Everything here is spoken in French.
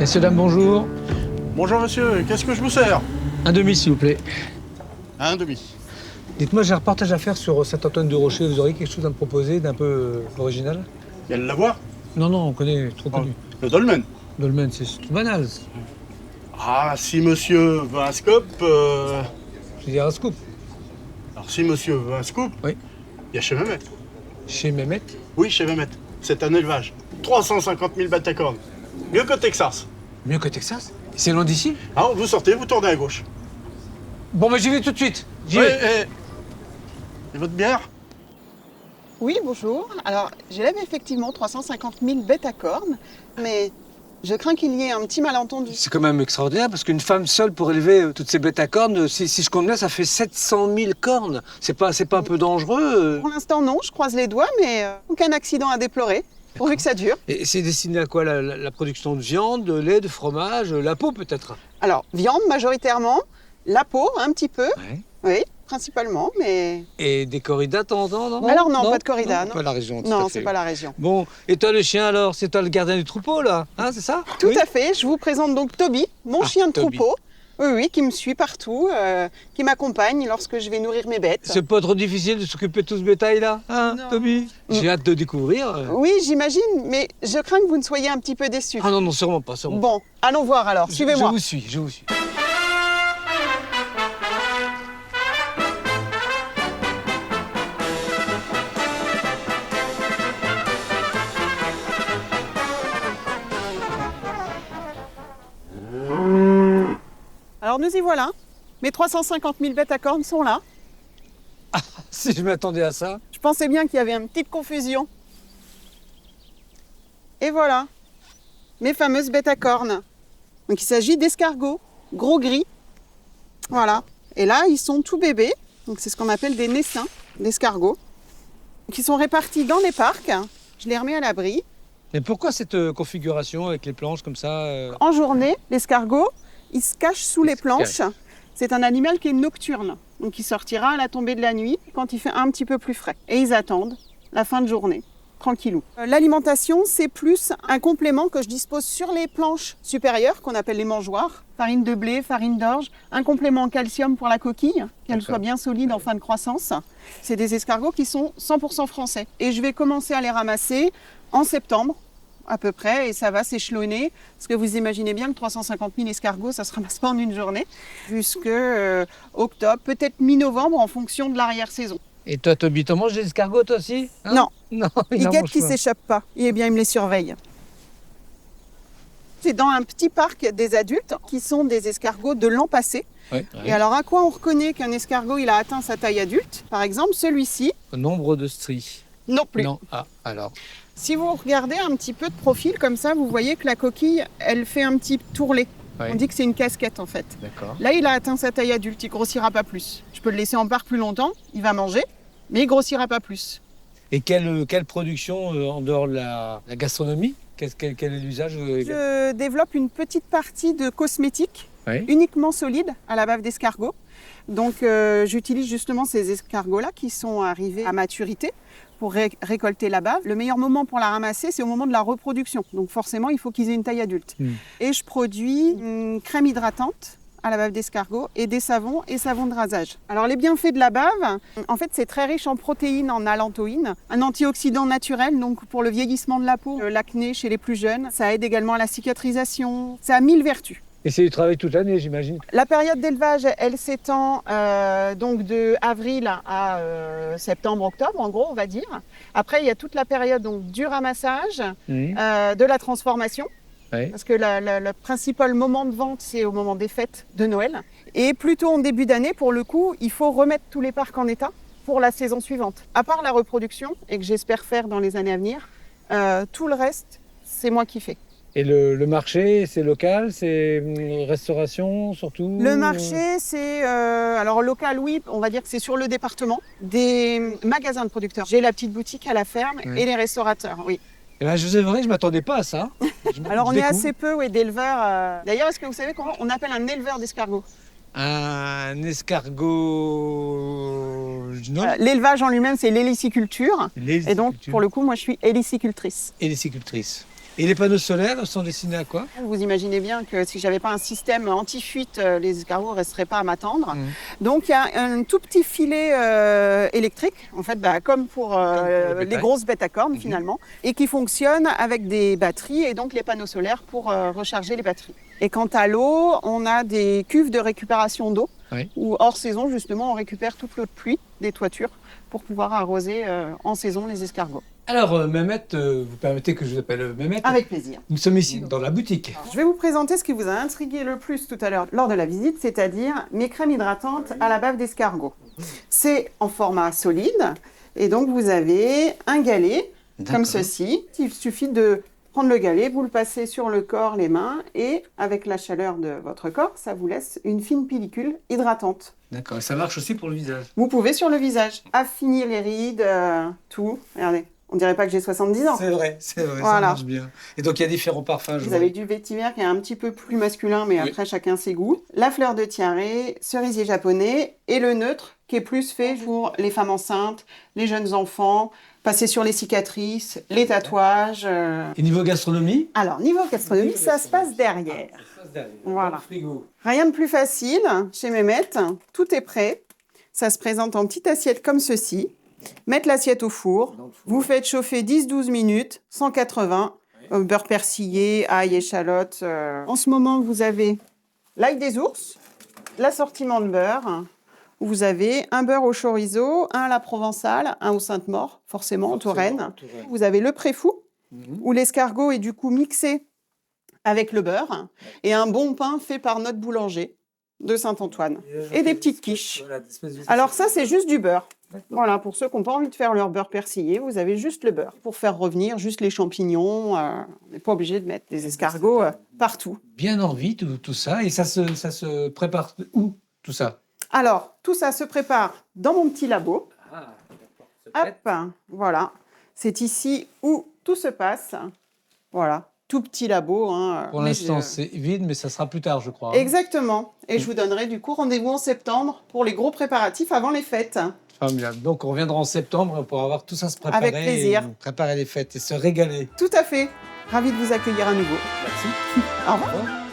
Messieurs, dames, bonjour. Bonjour monsieur, qu'est-ce que je vous sers? Un demi, s'il vous plaît. Un demi. Dites-moi, j'ai un reportage à faire sur Saint-Antoine-du-Rocher. Vous auriez quelque chose à me proposer d'un peu original? Il y a le lavoir? Non, on connaît, trop connu. Le dolmen? Dolmen, c'est tout banal. Ah, si monsieur veut un scoop... Je veux dire un scoop. Alors si monsieur veut un scoop, Oui. il y a chez Mehmet. Chez Mehmet? Oui, chez Mehmet. C'est un élevage. 350 000 bêtes à cornes. Mieux que Texas. Mieux que Texas? C'est loin d'ici? Alors vous sortez, vous tournez à gauche. Bon, j'y vais tout de suite. J'y Oui, vais. et votre bière? Oui, bonjour. Alors, j'élève effectivement 350 000 bêtes à cornes, mais je crains qu'il y ait un petit malentendu. C'est quand même extraordinaire parce qu'une femme seule pour élever toutes ces bêtes à cornes, si je compte bien, ça fait 700 000 cornes. C'est pas un peu dangereux? Pour l'instant, non, je croise les doigts, mais aucun accident à déplorer, pourvu que ça dure. Et c'est destiné à quoi? La production de viande, de lait, de fromage, la peau peut-être? Alors, viande majoritairement, la peau un petit peu, Ouais. oui, principalement, mais... Et des corridas de temps en temps, non? Alors non, pas de corrida, non. Pas la région, tout à Non, fait. c'est pas la région. Bon, et toi le chien alors? C'est toi le gardien du troupeau là? Hein, c'est ça? Tout Oui. à fait, je vous présente donc Toby, mon chien de Toby. troupeau. Oui, qui me suit partout, qui m'accompagne lorsque je vais nourrir mes bêtes. C'est pas trop difficile de s'occuper de tout ce bétail là? Hein, Non. Toby? J'ai hâte de découvrir. Oui, j'imagine, mais je crains que vous ne soyez un petit peu déçus. Ah non, sûrement pas, sûrement pas. Bon, allons voir alors, Je suivez-moi. vous suis, je vous suis. Alors nous y voilà. Mes 350 000 bêtes à cornes sont là. Si je m'attendais à ça. Je pensais bien qu'il y avait une petite confusion. Et voilà, mes fameuses bêtes à cornes. Donc il s'agit d'escargots, gros gris. Voilà. Et là, ils sont tout bébés. Donc c'est ce qu'on appelle des naissins d'escargots. Qui sont répartis dans les parcs. Je les remets à l'abri. Mais pourquoi cette configuration avec les planches comme ça En journée, l'escargot, il se cache sous les planches. C'est un animal qui est nocturne. Donc il sortira à la tombée de la nuit quand il fait un petit peu plus frais. Et ils attendent la fin de journée, tranquillou. L'alimentation, c'est plus un complément que je dispose sur les planches supérieures, qu'on appelle les mangeoires. Farine de blé, farine d'orge, un complément en calcium pour la coquille, qu'elle soit bien solide en fin de croissance. C'est des escargots qui sont 100% français. Et je vais commencer à les ramasser en septembre, à peu près, et ça va s'échelonner, parce que vous imaginez bien que 350 000 escargots, ça ne se ramasse pas en une journée, jusque octobre, peut-être mi-novembre, en fonction de l'arrière-saison. Et toi, Toby, t'en manges des escargots toi aussi? Hein? Non, Non, il en guette mange qu'il pas. ne s'échappe pas, eh bien il me les surveille. C'est dans un petit parc des adultes qui sont des escargots de l'an passé. Ouais. Et alors à quoi on reconnaît qu'un escargot il a atteint sa taille adulte? Par exemple, celui-ci, Nombre de stries. non plus. Non. Ah, alors. Si vous regardez un petit peu de profil comme ça, vous voyez que la coquille, elle fait un petit tourlet. Ouais. On dit que c'est une casquette en fait. D'accord. Là, il a atteint sa taille adulte, il grossira pas plus. Je peux le laisser en parc plus longtemps, il va manger, mais il grossira pas plus. Et quelle production en dehors de la gastronomie? Quel est l'usage? Je développe une petite partie de cosmétiques Ouais. uniquement solides à la bave d'escargot. Donc j'utilise justement ces escargots-là qui sont arrivés à maturité pour récolter la bave. Le meilleur moment pour la ramasser, c'est au moment de la reproduction. Donc forcément, il faut qu'ils aient une taille adulte. Et je produis une crème hydratante à la bave d'escargot et des savons et savons de rasage. Alors les bienfaits de la bave, en fait c'est très riche en protéines, en allantoïnes, un antioxydant naturel donc pour le vieillissement de la peau, l'acné chez les plus jeunes, ça aide également à la cicatrisation, ça a 1000 vertus. Et c'est du travail toute l'année, j'imagine. La période d'élevage, elle s'étend donc de avril à septembre, octobre, en gros, on va dire. Après, il y a toute la période donc, du ramassage, de la transformation. Ouais. Parce que le principal moment de vente, c'est au moment des fêtes de Noël. Et plutôt en début d'année, pour le coup, il faut remettre tous les parcs en état pour la saison suivante. À part la reproduction, et que j'espère faire dans les années à venir, tout le reste, c'est moi qui fais. Et le marché, c'est local, c'est restauration surtout? Le marché, c'est alors local, oui, on va dire que c'est sur le département, des magasins de producteurs. J'ai la petite boutique à la ferme Oui. et les restaurateurs, oui. Eh ben, je sais vrai, je m'attendais pas à ça. Alors on Je est découvre. assez peu oui, d'éleveurs. D'ailleurs, est-ce que vous savez comment on appelle un éleveur d'escargots? Un escargot... Non, L'élevage en lui-même, c'est l'héliciculture. les Et donc, pour le coup, moi, je suis hélicicultrice. Et les scicultrices. Et les panneaux solaires sont destinés à quoi? Vous imaginez bien que si j'avais pas un système anti-fuite, les escargots ne resteraient pas à m'attendre. Mmh. Donc il y a un tout petit filet électrique, en fait, comme pour le bétail. les grosses bêtes à cornes Mhm. finalement, et qui fonctionne avec des batteries et donc les panneaux solaires pour recharger les batteries. Et quant à l'eau, on a des cuves de récupération d'eau, Oui. où hors saison justement on récupère toute l'eau de pluie des toitures pour pouvoir arroser en saison les escargots. Alors, Mehmet, vous permettez que je vous appelle Mehmet? Avec plaisir. Nous sommes ici dans la boutique. Je vais vous présenter ce qui vous a intrigué le plus tout à l'heure lors de la visite, c'est-à-dire mes crèmes hydratantes à la bave d'escargot. C'est en format solide et donc vous avez un galet comme ceci. Il suffit de prendre le galet, vous le passez sur le corps, les mains et avec la chaleur de votre corps, ça vous laisse une fine pellicule hydratante. D'accord, et ça marche aussi pour le visage. Vous pouvez sur le visage affinir les rides, tout. Regardez, on dirait pas que j'ai 70 ans. C'est vrai, ça Voilà. marche bien. Et donc il y a différents parfums. je Vous vois. avez du vétiver qui est un petit peu plus masculin, mais Oui. après chacun ses goûts. La fleur de tiare, cerisier japonais et le neutre qui est plus fait pour les femmes enceintes, les jeunes enfants, passer sur les cicatrices, les tatouages. Et niveau gastronomie? Alors, niveau gastronomie, ça se passe derrière. Voilà. Dans le frigo. Rien de plus facile chez Mehmet. Tout est prêt. Ça se présente en petite assiette comme ceci. Mettre l'assiette au four. Vous faites chauffer 10-12 minutes, 180. Beurre persillé, ail, échalote. En ce moment, vous avez l'ail des ours, l'assortiment de beurre. Vous avez un beurre au chorizo, un à la provençale, un au Sainte-Maure, forcément en Touraine. Vous avez le préfou, où l'escargot est du coup mixé avec le beurre, et un bon pain fait par notre boulanger de Saint-Antoine. Et des petites quiches. Alors ça, c'est juste du beurre. Voilà, pour ceux qui n'ont pas envie de faire leur beurre persillé, vous avez juste le beurre. Pour faire revenir juste les champignons, on n'est pas obligé de mettre des escargots partout. Bien envie, tout ça. Et ça se prépare où, tout ça? Alors, tout ça se prépare dans mon petit labo. Hop, voilà. C'est ici où tout se passe. Voilà, tout petit labo. Hein, Pour mais l'instant, je- c'est vide, mais ça sera plus tard, je crois. Exactement. Et je vous donnerai du coup rendez-vous en septembre pour les gros préparatifs avant les fêtes. Formidable. Donc, on reviendra en septembre pour avoir tout ça se préparer. Avec plaisir. Et préparer les fêtes et se régaler. Tout à fait. Ravi de vous accueillir à nouveau. Merci. Au revoir. Au revoir.